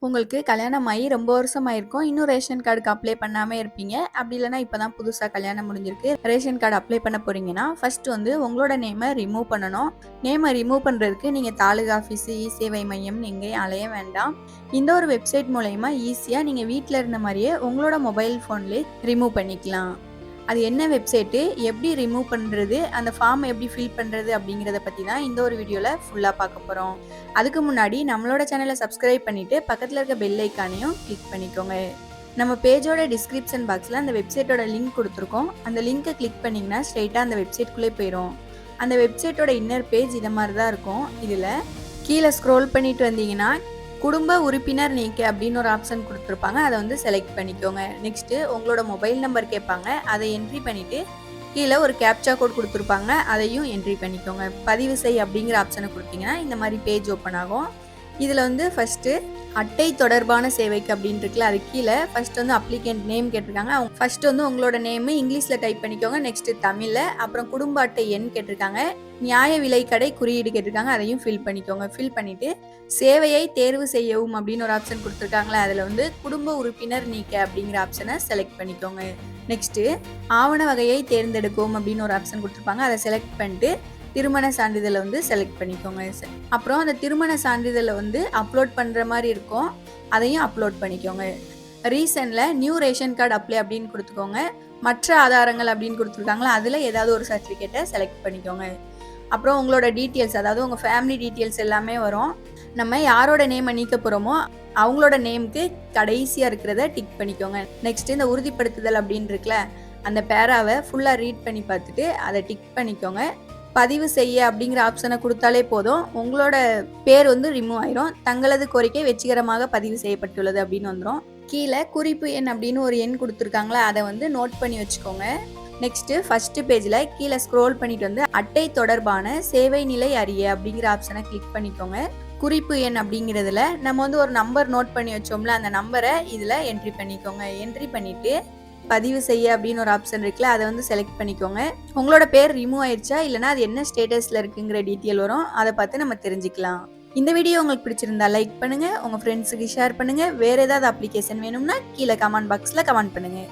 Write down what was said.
உங்களுக்கு கல்யாணம் ஆகி ரொம்ப வருஷம் ஆயிருக்கும். இன்னும் ரேஷன் கார்டுக்கு அப்ளை பண்ணாம இருப்பீங்க. அப்படி இல்லைன்னா இப்போ தான் புதுசாக கல்யாணம் முடிஞ்சிருக்கு. ரேஷன் கார்டு அப்ளை பண்ண போறீங்கன்னா ஃபர்ஸ்ட் வந்து உங்களோட நேமை ரிமூவ் பண்ணணும். நேமை ரிமூவ் பண்ணுறதுக்கு நீங்கள் தாலுகா ஆஃபீஸு, இ-சேவை மையம்னு எங்கேயும் அலைய வேண்டாம். இந்த ஒரு வெப்சைட் மூலயமா ஈஸியாக நீங்கள் வீட்டில் இருந்த மாதிரியே உங்களோட மொபைல் ஃபோன்லேயே ரிமூவ் பண்ணிக்கலாம். அது என்ன வெப்சைட்டு, எப்படி ரிமூவ் பண்ணுறது, அந்த ஃபார்ம் எப்படி ஃபில் பண்ணுறது அப்படிங்கிறத பற்றி தான் இந்த ஒரு வீடியோவில் ஃபுல்லாக பார்க்க போகிறோம். அதுக்கு முன்னாடி நம்மளோட சேனலை சப்ஸ்கிரைப் பண்ணிவிட்டு பக்கத்தில் இருக்க பெல் ஐக்கானையும் கிளிக் பண்ணிக்கோங்க. நம்ம பேஜோட டிஸ்கிரிப்ஷன் பாக்ஸில் அந்த வெப்சைட்டோட லிங்க் கொடுத்துருக்கோம். அந்த லிங்க்கை கிளிக் பண்ணிங்கன்னா ஸ்ட்ரெயிட்டாக அந்த வெப்சைட்குள்ளே போயிடும். அந்த வெப்சைட்டோட இன்னர் பேஜ் இதை மாதிரி தான் இருக்கும். இதில் கீழே ஸ்க்ரோல் பண்ணிட்டு வந்தீங்கன்னா குடும்ப உறுப்பினர் நீக்க அப்படின்னு ஒரு ஆப்ஷன் கொடுத்துருப்பாங்க. அதை வந்து செலக்ட் பண்ணிக்கோங்க. நெக்ஸ்ட்டு உங்களோட மொபைல் நம்பர் கேட்பாங்க. அதை என்ட்ரி பண்ணிவிட்டு கீழே ஒரு கேப்சா கோட் கொடுத்துருப்பாங்க. அதையும் என்ட்ரி பண்ணிக்கோங்க. பதிவு செய் அப்படிங்கிற ஆப்ஷனை கொடுத்தீங்கன்னா இந்த மாதிரி பேஜ் ஓப்பன் ஆகும். இதில் வந்து ஃபஸ்ட்டு அட்டை தொடர்பான சேவைக்கு அப்படின்னு இருக்குல்ல, அது கீழே ஃபர்ஸ்ட் வந்து அப்ளிகேண்ட் நேம் கேட்டிருக்காங்க. அவங்க ஃபர்ஸ்ட் வந்து உங்களோட நேமு இங்கிலீஷில் டைப் பண்ணிக்கோங்க. நெக்ஸ்ட் தமிழில், அப்புறம் குடும்ப அட்டை எண் கேட்டிருக்காங்க. நியாய விலைக்கடை குறியீடு கேட்டிருக்காங்க. அதையும் ஃபில் பண்ணிக்கோங்க. ஃபில் பண்ணிவிட்டு சேவையை தேர்வு செய்யவும் அப்படின்னு ஒரு ஆப்ஷன் கொடுத்துருக்காங்களே, அதில் வந்து குடும்ப உறுப்பினர் நீக்க அப்படிங்கிற ஆப்ஷனை செலக்ட் பண்ணிக்கோங்க. நெக்ஸ்ட்டு ஆவண வகையை தேர்ந்தெடுக்கவும் அப்படின்னு ஒரு ஆப்ஷன் கொடுத்துருப்பாங்க. அதை செலக்ட் பண்ணிட்டு திருமண சான்றிதழை வந்து செலக்ட் பண்ணிக்கோங்க. அப்புறம் அந்த திருமண சான்றிதழை வந்து அப்லோட் பண்ணுற மாதிரி இருக்கும். அதையும் அப்லோட் பண்ணிக்கோங்க. ரீசனில் நியூ ரேஷன் கார்டு அப்ளை அப்படின்னு கொடுத்துக்கோங்க. மற்ற ஆதாரங்கள் அப்படின்னு கொடுத்துருக்காங்களா, அதில் ஏதாவது ஒரு சர்டிஃபிகேட்டை செலக்ட் பண்ணிக்கோங்க. அப்புறம் உங்களோட டீட்டெயில்ஸ், அதாவது உங்கள் ஃபேமிலி டீட்டெயில்ஸ் எல்லாமே வரும். நம்ம யாரோட நேமை நீக்க போகிறோமோ அவங்களோட நேமுக்கு கடைசியாக இருக்கிறத டிக் பண்ணிக்கோங்க. நெக்ஸ்ட் இந்த உறுதிப்படுத்துதல் அப்படின்னு இருக்குல்ல, அந்த பேராவை ஃபுல்லாக ரீட் பண்ணி பார்த்துட்டு அதை டிக் பண்ணிக்கோங்க. பதிவு செய்ய அப்படிங்கிற ஆப்ஷனை கொடுத்தாலே போதும், உங்களோட பேர் வந்து ரிமூவ் ஆயிரும். தங்களது கோரிக்கை வெற்றிகரமாக பதிவு செய்யப்பட்டுள்ளது அப்படின்னு வந்துடும். கீழே குறிப்பு எண் அப்படின்னு ஒரு எண் கொடுத்துருக்காங்களா, அதை வந்து நோட் பண்ணி வச்சுக்கோங்க. நெக்ஸ்ட்டு ஃபர்ஸ்ட் பேஜில் கீழே ஸ்க்ரோல் பண்ணிட்டு வந்து அட்டை தொடர்பான சேவை நிலை அறிய அப்படிங்கிற ஆப்ஷனை கிளிக் பண்ணிக்கோங்க. குறிப்பு எண் அப்படிங்கிறதுல நம்ம வந்து ஒரு நம்பர் நோட் பண்ணி வச்சோம்ல, அந்த நம்பரை இதில் என்ட்ரி பண்ணிக்கோங்க. என்ட்ரி பண்ணிவிட்டு பதிவு செய்ய அப்படின்னு ஒரு ஆப்ஷன் இருக்குல்ல, அதை வந்து செலக்ட் பண்ணிக்கோங்க. உங்களோட பேர் ரிமூவ் ஆயிடுச்சா இல்லைனா அது என்ன ஸ்டேட்டஸில் இருக்குங்கிற டீட்டெயில் வரும். அதை பார்த்து நம்ம தெரிஞ்சுக்கலாம். இந்த வீடியோ உங்களுக்கு பிடிச்சிருந்தா லைக் பண்ணுங்கள், உங்கள் ஃப்ரெண்ட்ஸுக்கு ஷேர் பண்ணுங்கள். வேறு ஏதாவது அப்ளிகேஷன் வேணும்னா கீழே கமெண்ட் பாக்ஸில் கமெண்ட் பண்ணுங்கள்.